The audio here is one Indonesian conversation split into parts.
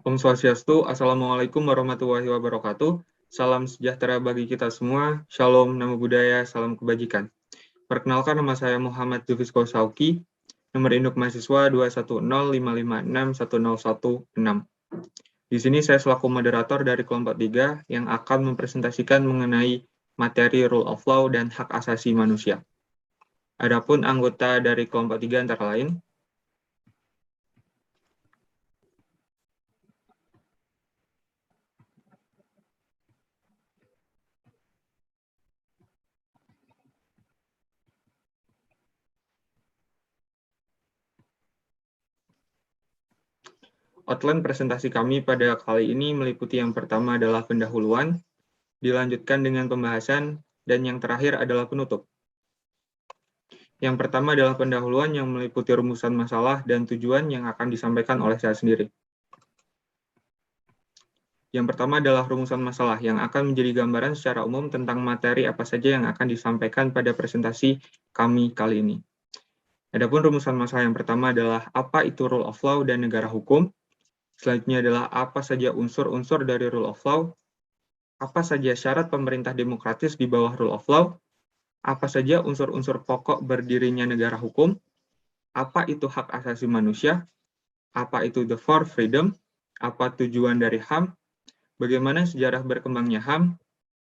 Om Swastiastu, Assalamualaikum warahmatullahi wabarakatuh. Salam sejahtera bagi kita semua. Shalom, namo buddhaya, salam kebajikan. Perkenalkan, nama saya Muhammad Zufisko Sauki, nomor induk mahasiswa 21055610116. Di sini saya selaku moderator dari kelompok 3 yang akan mempresentasikan mengenai materi Rule of Law dan hak asasi manusia. Adapun anggota dari kelompok 3 antara lain, outline presentasi kami pada kali ini meliputi yang pertama adalah pendahuluan, dilanjutkan dengan pembahasan, dan yang terakhir adalah penutup. Yang pertama adalah pendahuluan yang meliputi rumusan masalah dan tujuan yang akan disampaikan oleh saya sendiri. Yang pertama adalah rumusan masalah yang akan menjadi gambaran secara umum tentang materi apa saja yang akan disampaikan pada presentasi kami kali ini. Adapun rumusan masalah yang pertama adalah apa itu rule of law dan negara hukum. Selanjutnya adalah apa saja unsur-unsur dari rule of law, apa saja syarat pemerintah demokratis di bawah rule of law, apa saja unsur-unsur pokok berdirinya negara hukum, apa itu hak asasi manusia, apa itu the four freedom, apa tujuan dari HAM, bagaimana sejarah berkembangnya HAM,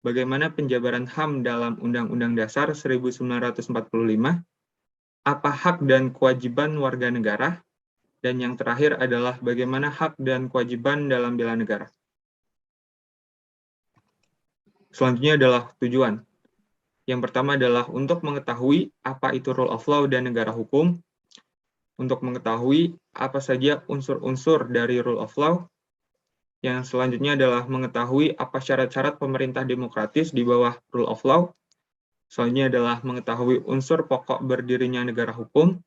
bagaimana penjabaran HAM dalam Undang-Undang Dasar 1945, apa hak dan kewajiban warga negara, dan yang terakhir adalah bagaimana hak dan kewajiban dalam bela negara. Selanjutnya adalah tujuan. Yang pertama adalah untuk mengetahui apa itu rule of law dan negara hukum, untuk mengetahui apa saja unsur-unsur dari rule of law. Yang selanjutnya adalah mengetahui apa syarat-syarat pemerintah demokratis di bawah rule of law. Selanjutnya adalah mengetahui unsur pokok berdirinya negara hukum,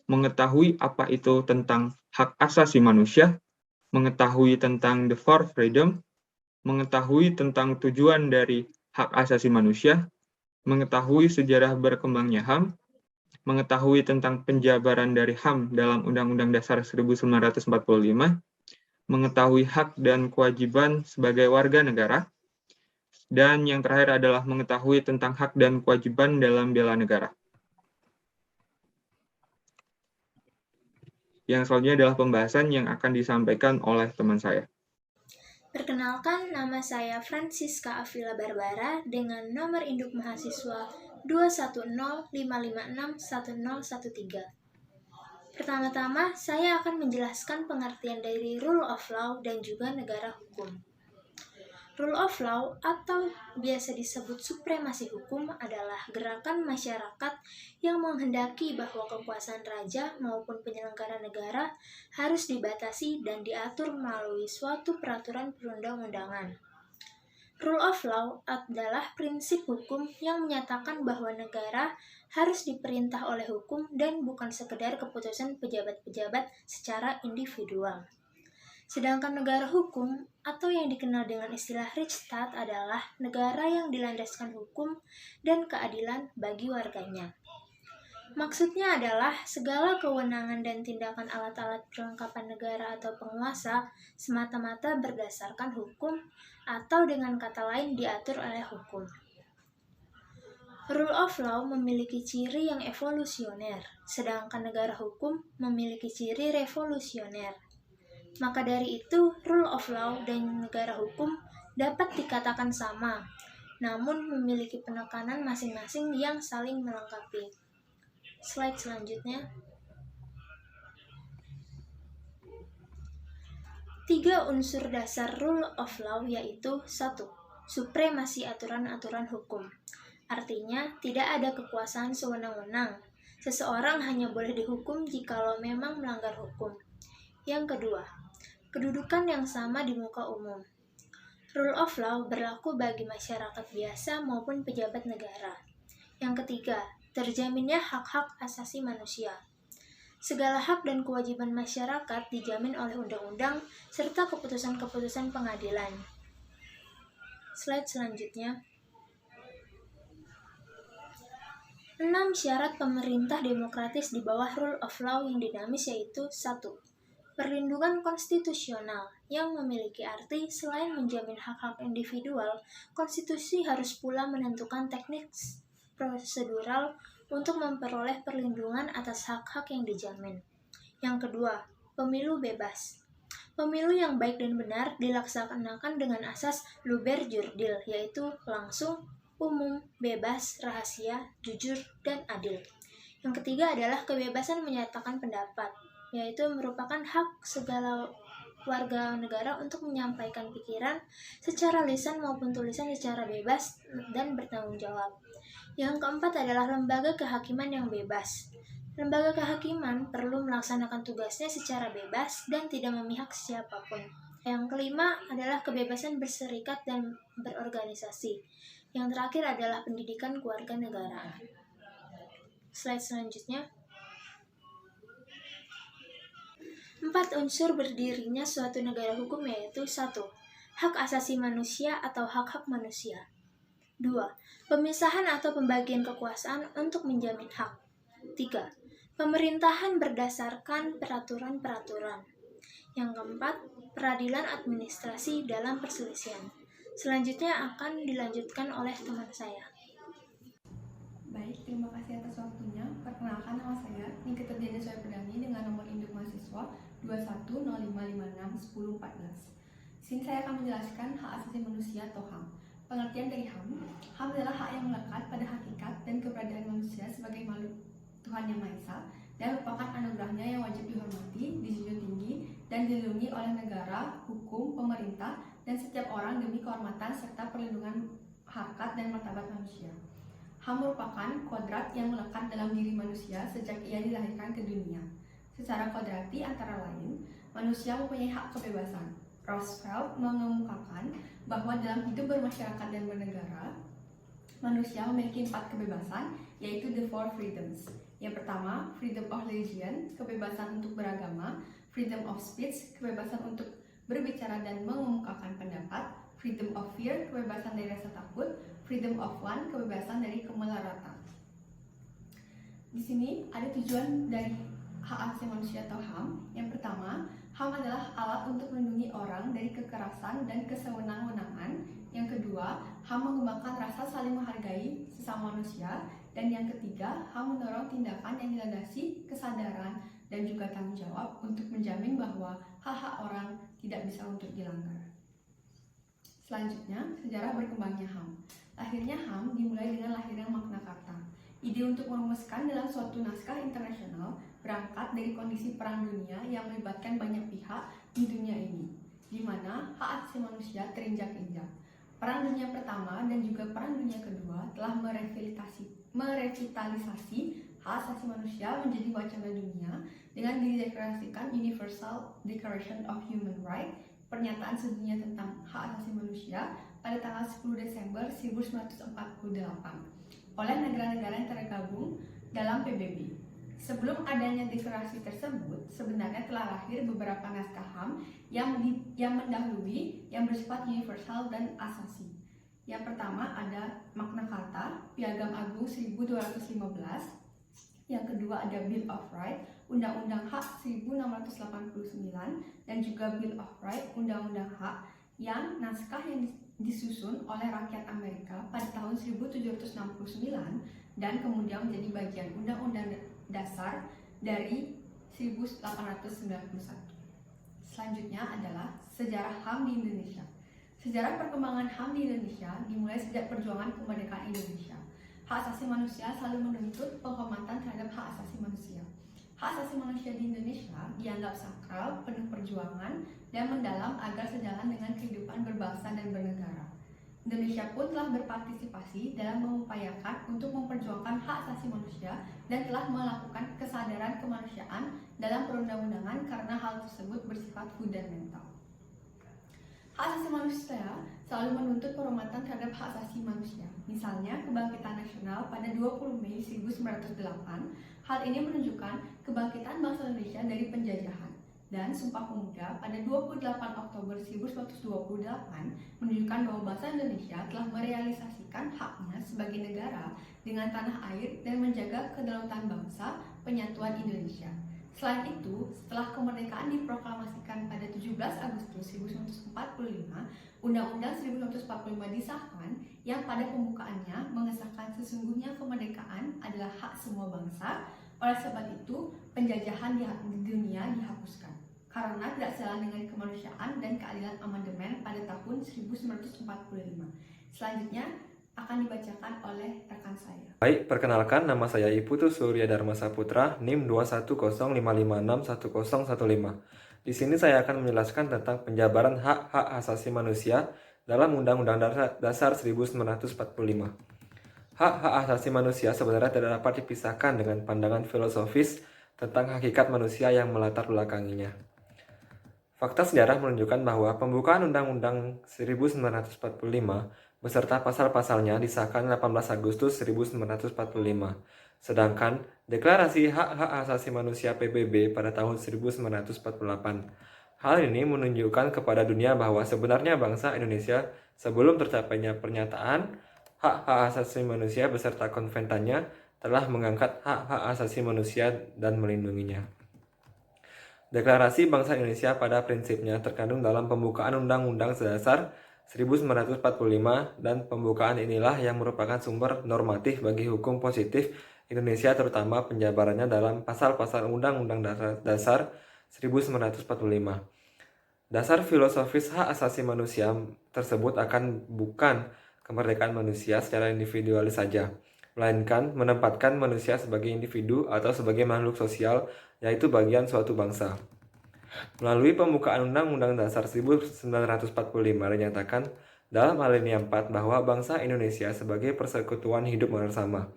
mengetahui apa itu tentang hak asasi manusia, mengetahui tentang the four freedom, mengetahui tentang tujuan dari hak asasi manusia, mengetahui sejarah berkembangnya HAM, mengetahui tentang penjabaran dari HAM dalam Undang-Undang Dasar 1945, mengetahui hak dan kewajiban sebagai warga negara, dan yang terakhir adalah mengetahui tentang hak dan kewajiban dalam bela negara. Yang selanjutnya adalah pembahasan yang akan disampaikan oleh teman saya. Perkenalkan, nama saya Francisca Avila Barbara dengan nomor induk mahasiswa 21055610113. Pertama-tama, saya akan menjelaskan pengertian dari rule of law dan juga negara hukum. Rule of law atau biasa disebut supremasi hukum adalah gerakan masyarakat yang menghendaki bahwa kekuasaan raja maupun penyelenggara negara harus dibatasi dan diatur melalui suatu peraturan perundang-undangan. Rule of law adalah prinsip hukum yang menyatakan bahwa negara harus diperintah oleh hukum dan bukan sekedar keputusan pejabat-pejabat secara individual. Sedangkan negara hukum atau yang dikenal dengan istilah Rechtsstaat adalah negara yang dilandaskan hukum dan keadilan bagi warganya. Maksudnya adalah segala kewenangan dan tindakan alat-alat perlengkapan negara atau penguasa semata-mata berdasarkan hukum atau dengan kata lain diatur oleh hukum. Rule of law memiliki ciri yang evolusioner, sedangkan negara hukum memiliki ciri revolusioner. Maka dari itu, rule of law dan negara hukum dapat dikatakan sama, namun memiliki penekanan masing-masing yang saling melengkapi. Slide selanjutnya. 3 unsur dasar rule of law yaitu 1. Supremasi aturan-aturan hukum. Artinya, tidak ada kekuasaan sewenang-wenang. Seseorang hanya boleh dihukum jikalau memang melanggar hukum. Yang kedua, kedudukan yang sama di muka umum. Rule of law berlaku bagi masyarakat biasa maupun pejabat negara. Yang ketiga, terjaminnya hak-hak asasi manusia. Segala hak dan kewajiban masyarakat dijamin oleh undang-undang serta keputusan-keputusan pengadilan. Slide selanjutnya. 6 syarat pemerintah demokratis di bawah rule of law yang dinamis yaitu 1. Perlindungan konstitusional. yang memiliki arti selain menjamin hak-hak individual, konstitusi harus pula menentukan teknik prosedural untuk memperoleh perlindungan atas hak-hak yang dijamin. Yang kedua, pemilu bebas. Pemilu yang baik dan benar dilaksanakan dengan asas luber jurdil, yaitu langsung, umum, bebas, rahasia, jujur, dan adil. Yang ketiga adalah kebebasan menyatakan pendapat, yaitu merupakan hak segala warga negara untuk menyampaikan pikiran secara lisan maupun tulisan secara bebas dan bertanggung jawab. Yang keempat adalah lembaga kehakiman yang bebas. Lembaga kehakiman perlu melaksanakan tugasnya secara bebas dan tidak memihak siapapun. Yang kelima adalah kebebasan berserikat dan berorganisasi. Yang terakhir adalah pendidikan kewarganegaraan. Slide selanjutnya. 4 unsur berdirinya suatu negara hukum yaitu 1. Hak asasi manusia atau hak-hak manusia. 2. Pemisahan atau pembagian kekuasaan untuk menjamin hak. 3. Pemerintahan berdasarkan peraturan-peraturan. Yang keempat, peradilan administrasi dalam perselisihan. Selanjutnya akan dilanjutkan oleh teman saya. Baik, terima kasih atas waktunya. Perkenalkan, nama saya Nikita Diana Soeperdani dengan nomor induk mahasiswa 2105561014. Di sini saya akan menjelaskan hak asasi manusia atau HAM. Pengertian dari HAM adalah hak yang melekat pada hakikat dan keberadaan manusia sebagai makhluk Tuhan Yang Maha Esa dan merupakan anugerahnya yang wajib dihormati, dijunjung tinggi, dan dilindungi oleh negara, hukum, pemerintah, dan setiap orang demi kehormatan serta perlindungan harkat dan martabat manusia. HAM merupakan kodrat yang melekat dalam diri manusia sejak ia dilahirkan ke dunia. Secara kodrati antara lain, manusia mempunyai hak kebebasan. Roosevelt mengemukakan bahwa dalam hidup bermasyarakat dan bernegara, manusia memiliki 4 kebebasan, yaitu the 4 freedoms. Yang pertama, freedom of religion, kebebasan untuk beragama, freedom of speech, kebebasan untuk berbicara dan mengemukakan pendapat, freedom of fear, kebebasan dari rasa takut, freedom of one, kebebasan dari kemelaratan. Di sini ada tujuan dari hak asasi manusia atau HAM. Yang pertama, HAM adalah alat untuk melindungi orang dari kekerasan dan kesewenang-wenangan. Yang kedua, HAM mengembangkan rasa saling menghargai sesama manusia. Dan yang ketiga, HAM mendorong tindakan yang dilandasi kesadaran dan juga tanggung jawab untuk menjamin bahwa hak-hak orang tidak bisa untuk dilanggar. Selanjutnya, sejarah berkembangnya HAM. Lahirnya HAM dimulai dengan lahirnya Magna Carta. Ide untuk merumuskan dalam suatu naskah internasional berangkat dari kondisi perang dunia yang melibatkan banyak pihak di dunia ini, di mana hak asasi manusia terinjak-injak. Perang Dunia Pertama dan juga Perang Dunia Kedua telah merevitalisasi hak asasi manusia menjadi wacana dunia dengan dideklarasikan Universal Declaration of Human Rights, pernyataan sedunia tentang hak asasi manusia pada tanggal 10 Desember 1948 oleh negara-negara yang tergabung dalam PBB. Sebelum adanya deklarasi tersebut, sebenarnya telah lahir beberapa naskah HAM yang mendahului yang bersifat universal dan asasi. Yang pertama ada Magna Carta, Piagam Agung 1215. Yang kedua ada Bill of Rights, Undang-Undang Hak 1689, dan juga Bill of Rights, Undang-Undang Hak, yang naskah yang disusun oleh rakyat Amerika pada tahun 1769 dan kemudian menjadi bagian Undang-Undang Dasar dari 1891. Selanjutnya adalah sejarah HAM di Indonesia. Sejarah perkembangan HAM di Indonesia dimulai sejak perjuangan kemerdekaan Indonesia. Hak asasi manusia selalu menuntut penghormatan terhadap hak asasi manusia. Hak asasi manusia di Indonesia dianggap sakral, penuh perjuangan, dan mendalam agar sejalan dengan kehidupan berbangsa dan bernegara. Indonesia pun telah berpartisipasi dalam mengupayakan untuk memperjuangkan hak asasi manusia dan telah melakukan kesadaran kemanusiaan dalam perundang-undangan karena hal tersebut bersifat fundamental. Hak asasi manusia selalu menuntut penghormatan terhadap hak asasi manusia. Misalnya, Kebangkitan Nasional pada 20 Mei 1908, hal ini menunjukkan kebangkitan bangsa Indonesia dari penjajahan. Dan Sumpah Pemuda pada 28 Oktober 1928 menunjukkan bahwa bangsa Indonesia telah merealisasikan haknya sebagai negara dengan tanah air dan menjaga kedaulatan bangsa, penyatuan Indonesia. Selain itu, setelah kemerdekaan diproklamasikan pada 17 Agustus 1945, Undang-Undang 1945 disahkan yang pada pembukaannya mengesahkan sesungguhnya kemerdekaan adalah hak semua bangsa. Oleh sebab itu, penjajahan di dunia dihapuskan karena tidak sejalan dengan kemanusiaan dan keadilan amandemen pada tahun 1945. Selanjutnya akan dibacakan oleh rekan saya. Baik, perkenalkan nama saya Iputu Surya Dharma Saputra, NIM 21055611015. Di sini saya akan menjelaskan tentang penjabaran hak-hak asasi manusia dalam Undang-Undang Dasar 1945. Hak-hak asasi manusia sebenarnya tidak dapat dipisahkan dengan pandangan filosofis tentang hakikat manusia yang melatar belakanginya. Fakta sejarah menunjukkan bahwa pembukaan Undang-Undang 1945 beserta pasal-pasalnya disahkan 18 Agustus 1945. Sedangkan Deklarasi Hak-Hak Asasi Manusia PBB pada tahun 1948. Hal ini menunjukkan kepada dunia bahwa sebenarnya bangsa Indonesia sebelum tercapainya pernyataan hak-hak asasi manusia beserta konventannya telah mengangkat hak-hak asasi manusia dan melindunginya. Deklarasi Bangsa Indonesia pada prinsipnya terkandung dalam pembukaan Undang-Undang Dasar 1945 dan pembukaan inilah yang merupakan sumber normatif bagi hukum positif Indonesia, terutama penjabarannya dalam pasal-pasal Undang-Undang Dasar 1945. Dasar filosofis hak asasi manusia tersebut akan bukan kemerdekaan manusia secara individualis saja, melainkan menempatkan manusia sebagai individu atau sebagai makhluk sosial, yaitu bagian suatu bangsa. Melalui pembukaan Undang-Undang Dasar 1945 dinyatakan dalam alinea 4 bahwa bangsa Indonesia sebagai persekutuan hidup bersama,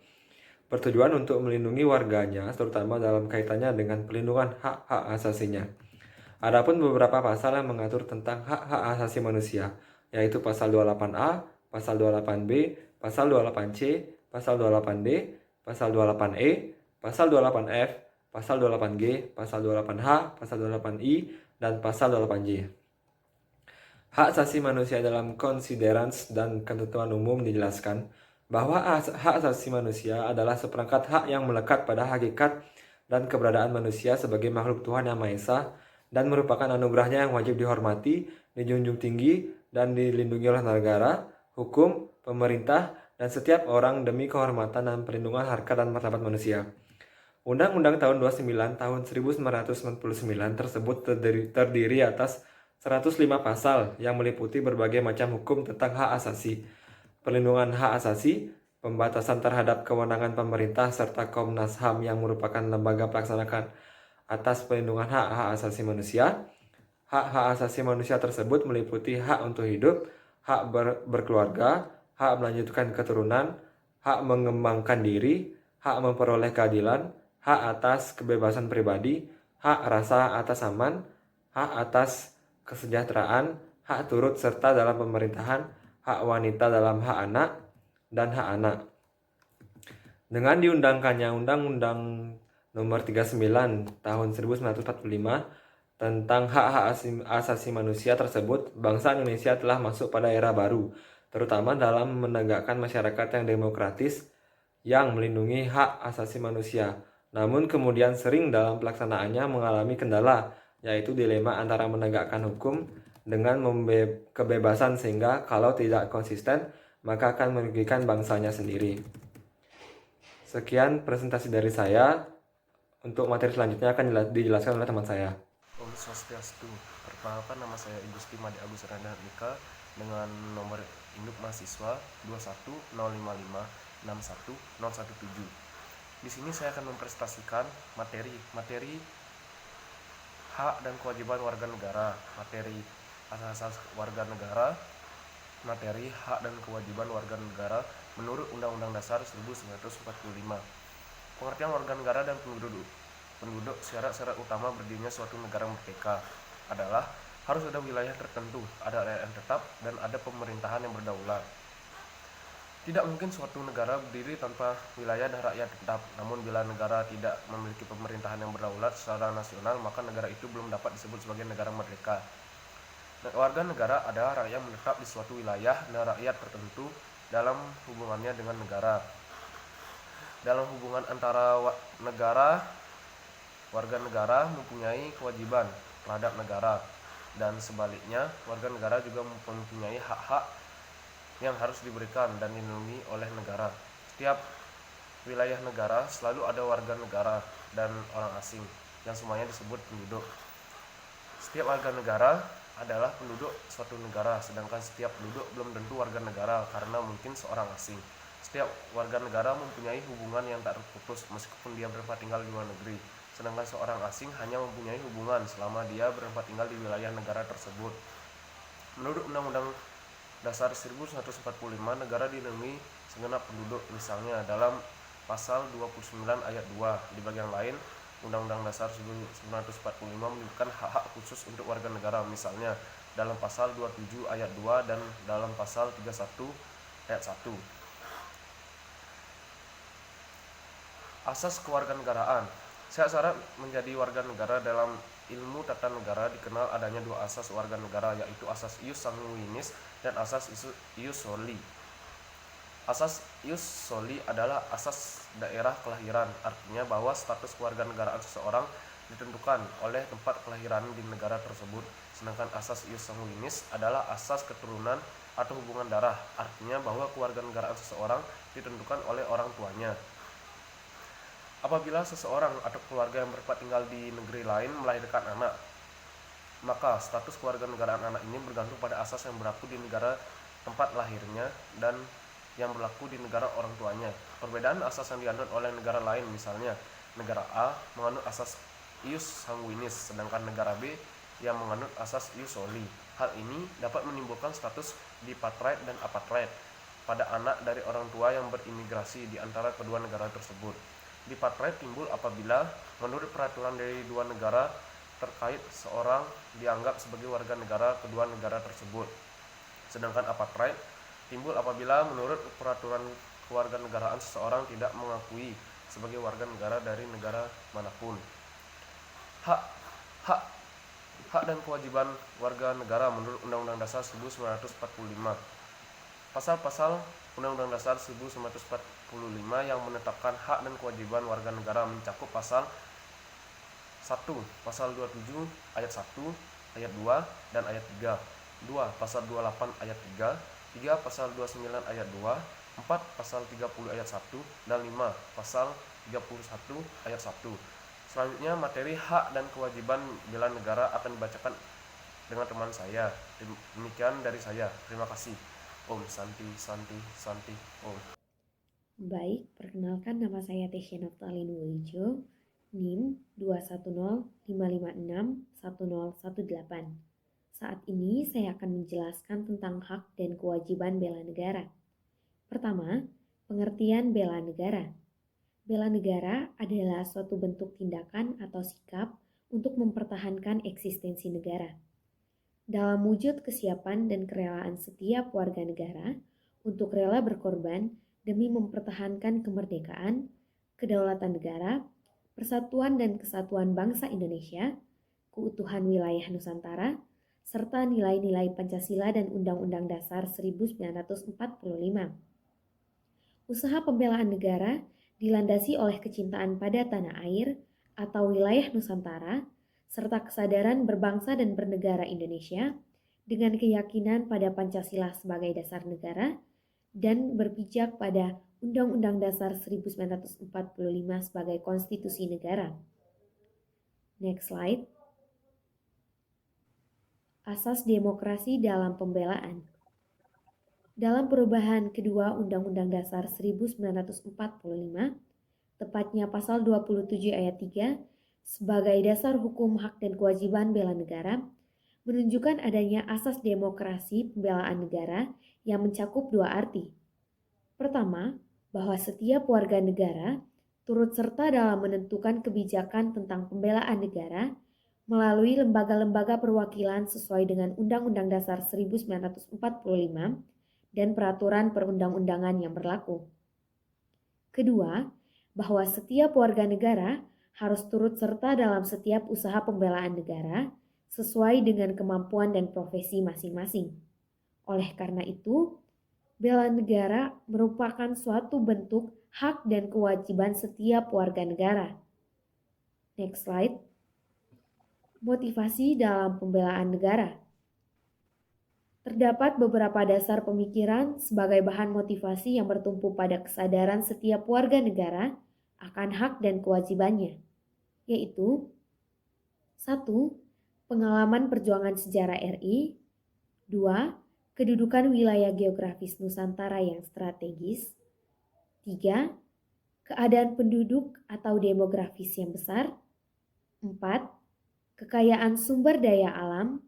bertujuan untuk melindungi warganya, terutama dalam kaitannya dengan pelindungan hak-hak asasinya. Adapun beberapa pasal yang mengatur tentang hak-hak asasi manusia, yaitu pasal 28A, pasal 28B, pasal 28C, pasal 28D, pasal 28E, pasal 28F, pasal 28G, pasal 28H, pasal 28I, dan pasal 28J. Hak asasi manusia dalam Considerans dan Ketentuan Umum dijelaskan bahwa hak asasi manusia adalah seperangkat hak yang melekat pada hakikat dan keberadaan manusia sebagai makhluk Tuhan Yang Maha Esa dan merupakan anugerahnya yang wajib dihormati, dijunjung tinggi, dan dilindungi oleh negara, hukum, pemerintah, dan setiap orang demi kehormatan dan perlindungan harkat dan martabat manusia. Undang-Undang tahun 29 tahun 1999 tersebut terdiri atas 105 pasal yang meliputi berbagai macam hukum tentang hak asasi, perlindungan hak asasi, pembatasan terhadap kewenangan pemerintah, serta Komnas HAM yang merupakan lembaga pelaksana atas perlindungan hak-hak asasi manusia. Hak-hak asasi manusia tersebut meliputi hak untuk hidup, hak berkeluarga, hak melanjutkan keturunan, hak mengembangkan diri, hak memperoleh keadilan, hak atas kebebasan pribadi, hak rasa atas aman, hak atas kesejahteraan, hak turut serta dalam pemerintahan, hak wanita dalam hak anak, dan hak anak. Dengan diundangkannya Undang-Undang Nomor 39 Tahun 1945 tentang hak-hak asasi manusia tersebut, bangsa Indonesia telah masuk pada era baru, terutama dalam menegakkan masyarakat yang demokratis yang melindungi hak asasi manusia. Namun kemudian sering dalam pelaksanaannya mengalami kendala, yaitu dilema antara menegakkan hukum dengan kebebasan, sehingga kalau tidak konsisten maka akan merugikan bangsanya sendiri. Sekian presentasi dari saya. Untuk materi selanjutnya akan dijelaskan oleh teman saya. Om Swastiastu. Perkenalkan, nama saya Igusti Made Agus Randa Nika dengan nomor induk mahasiswa 21055610117. Di sini saya akan mempresentasikan materi hak dan kewajiban warga negara, materi asas warga negara, materi hak dan kewajiban warga negara menurut Undang-Undang Dasar 1945. Pengertian warga negara dan penduduk syarat-syarat utama berdirinya suatu negara merdeka adalah harus ada wilayah tertentu, ada rakyat yang tetap, dan ada pemerintahan yang berdaulat. Tidak mungkin suatu negara berdiri tanpa wilayah dan rakyat tetap. Namun bila negara tidak memiliki pemerintahan yang berdaulat secara nasional, maka negara itu belum dapat disebut sebagai negara merdeka. Warga negara adalah rakyat yang menetap di suatu wilayah dan rakyat tertentu dalam hubungannya dengan negara. Dalam hubungan antara negara Warga negara mempunyai kewajiban terhadap negara, dan sebaliknya warga negara juga mempunyai hak-hak yang harus diberikan dan dilindungi oleh negara. Setiap wilayah negara selalu ada warga negara dan orang asing, yang semuanya disebut penduduk. Setiap warga negara adalah penduduk suatu negara, sedangkan setiap penduduk belum tentu warga negara karena mungkin seorang asing. Setiap warga negara mempunyai hubungan yang tak terputus meskipun dia bertempat tinggal di luar negeri, sedangkan seorang asing hanya mempunyai hubungan selama dia bertempat tinggal di wilayah negara tersebut. Menurut Undang-Undang Dasar 1945, negara dilindungi segenap penduduk. Misalnya dalam pasal 29 ayat 2, di bagian lain Undang-Undang Dasar 1945 menyebutkan hak-hak khusus untuk warga negara, misalnya dalam pasal 27 ayat 2 dan dalam pasal 31 ayat 1. Asas kewarganegaraan. Syarat menjadi warga negara dalam ilmu tata negara dikenal adanya dua asas warga negara, yaitu asas ius sanguinis dan asas ius soli. Asas ius soli adalah asas daerah kelahiran, artinya bahwa status kewarganegaraan seseorang ditentukan oleh tempat kelahiran di negara tersebut. Sedangkan asas ius sanguinis adalah asas keturunan atau hubungan darah, artinya bahwa kewarganegaraan seseorang ditentukan oleh orang tuanya. Apabila seseorang atau keluarga yang bertempat tinggal di negeri lain melahirkan anak, maka status kewarganegaraan anak ini bergantung pada asas yang berlaku di negara tempat lahirnya dan yang berlaku di negara orang tuanya. Perbedaan asas yang dianut oleh negara lain, misalnya negara A menganut asas ius sanguinis, sedangkan negara B yang menganut asas ius soli. Hal ini dapat menimbulkan status dipatriad dan apartheid pada anak dari orang tua yang berimigrasi di antara kedua negara tersebut. Dipatriad timbul apabila menurut peraturan dari dua negara terkait seorang dianggap sebagai warga negara kedua negara tersebut. Sedangkan apartheid timbul apabila menurut peraturan kewarganegaraan seseorang tidak mengakui sebagai warga negara dari negara manapun. Hak dan kewajiban warga negara menurut Undang-Undang Dasar 1945. Pasal-pasal Undang-Undang Dasar 1945 yang menetapkan hak dan kewajiban warga negara mencakup pasal 1, pasal 27 ayat 1, ayat 2 dan ayat 3, 2 pasal 28 ayat 3, 3 pasal 29 ayat 2, 4 pasal 30 ayat 1 dan 5 pasal 31 ayat 1. Selanjutnya materi hak dan kewajiban bela negara akan dibacakan dengan teman saya. Demikian dari saya. Terima kasih. Om Santi, Santi, Santi, Om. Baik, perkenalkan nama saya Tesya Naftalin Wulijo, NIM 21055610118. Saat ini saya akan menjelaskan tentang hak dan kewajiban bela negara. Pertama, pengertian bela negara. Bela negara adalah suatu bentuk tindakan atau sikap untuk mempertahankan eksistensi negara. Dalam wujud kesiapan dan kerelaan setiap warga negara untuk rela berkorban demi mempertahankan kemerdekaan, kedaulatan negara, persatuan dan kesatuan bangsa Indonesia, keutuhan wilayah Nusantara, serta nilai-nilai Pancasila dan Undang-Undang Dasar 1945. Usaha pembelaan negara dilandasi oleh kecintaan pada tanah air atau wilayah Nusantara, serta kesadaran berbangsa dan bernegara Indonesia dengan keyakinan pada Pancasila sebagai dasar negara dan berpijak pada Undang-Undang Dasar 1945 sebagai konstitusi negara. Next slide. Asas demokrasi dalam pembelaan. Dalam perubahan kedua Undang-Undang Dasar 1945, tepatnya pasal 27 ayat 3, sebagai dasar hukum hak dan kewajiban bela negara, menunjukkan adanya asas demokrasi pembelaan negara yang mencakup dua arti. Pertama, bahwa setiap warga negara turut serta dalam menentukan kebijakan tentang pembelaan negara melalui lembaga-lembaga perwakilan sesuai dengan Undang-Undang Dasar 1945 dan peraturan perundang-undangan yang berlaku. Kedua, bahwa setiap warga negara harus turut serta dalam setiap usaha pembelaan negara sesuai dengan kemampuan dan profesi masing-masing. Oleh karena itu, bela negara merupakan suatu bentuk hak dan kewajiban setiap warga negara. Next slide. Motivasi dalam pembelaan negara. Terdapat beberapa dasar pemikiran sebagai bahan motivasi yang bertumpu pada kesadaran setiap warga negara akan hak dan kewajibannya, yaitu 1. Pengalaman perjuangan sejarah RI. 2. Kedudukan wilayah geografis Nusantara yang strategis. 3. Keadaan penduduk atau demografis yang besar. 4. Kekayaan sumber daya alam.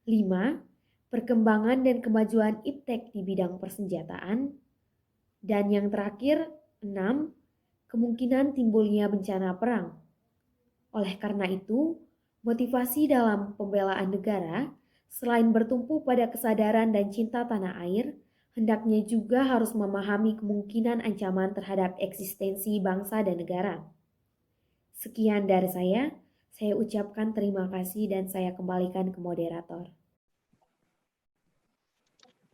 5. Perkembangan dan kemajuan iptek di bidang persenjataan. Dan yang terakhir, 6. Kemungkinan timbulnya bencana perang. Oleh karena itu, motivasi dalam pembelaan negara selain bertumpu pada kesadaran dan cinta tanah air, hendaknya juga harus memahami kemungkinan ancaman terhadap eksistensi bangsa dan negara. Sekian dari saya ucapkan terima kasih dan saya kembalikan ke moderator.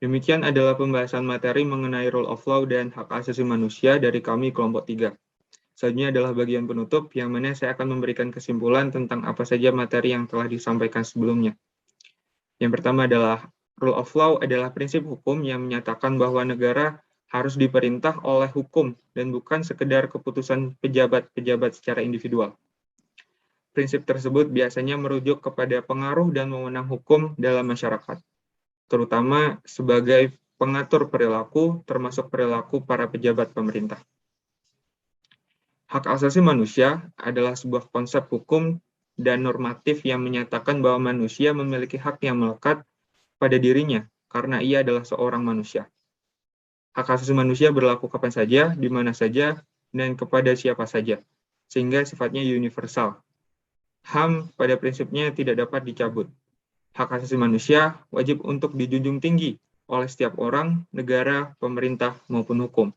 Demikian adalah pembahasan materi mengenai rule of law dan hak asasi manusia dari kami kelompok 3. Selanjutnya adalah bagian penutup, yang mana saya akan memberikan kesimpulan tentang apa saja materi yang telah disampaikan sebelumnya. Yang pertama adalah, rule of law adalah prinsip hukum yang menyatakan bahwa negara harus diperintah oleh hukum dan bukan sekedar keputusan pejabat-pejabat secara individual. Prinsip tersebut biasanya merujuk kepada pengaruh dan wewenang hukum dalam masyarakat, terutama sebagai pengatur perilaku, termasuk perilaku para pejabat pemerintah. Hak asasi manusia adalah sebuah konsep hukum dan normatif yang menyatakan bahwa manusia memiliki hak yang melekat pada dirinya karena ia adalah seorang manusia. Hak asasi manusia berlaku kapan saja, di mana saja, dan kepada siapa saja, sehingga sifatnya universal. HAM pada prinsipnya tidak dapat dicabut. Hak asasi manusia wajib untuk dijunjung tinggi oleh setiap orang, negara, pemerintah, maupun hukum,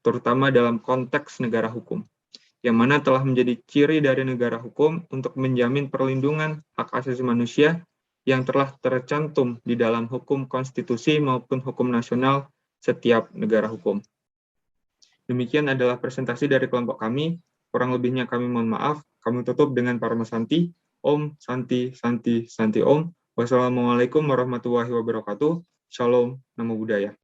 terutama dalam konteks negara hukum, yang mana telah menjadi ciri dari negara hukum untuk menjamin perlindungan hak asasi manusia yang telah tercantum di dalam hukum konstitusi maupun hukum nasional setiap negara hukum. Demikian adalah presentasi dari kelompok kami. Kurang lebihnya kami mohon maaf. Kami tutup dengan Parama Santi. Om, Santi, Santi, Santi Om. Wassalamualaikum warahmatullahi wabarakatuh. Shalom, Namo Buddhaya.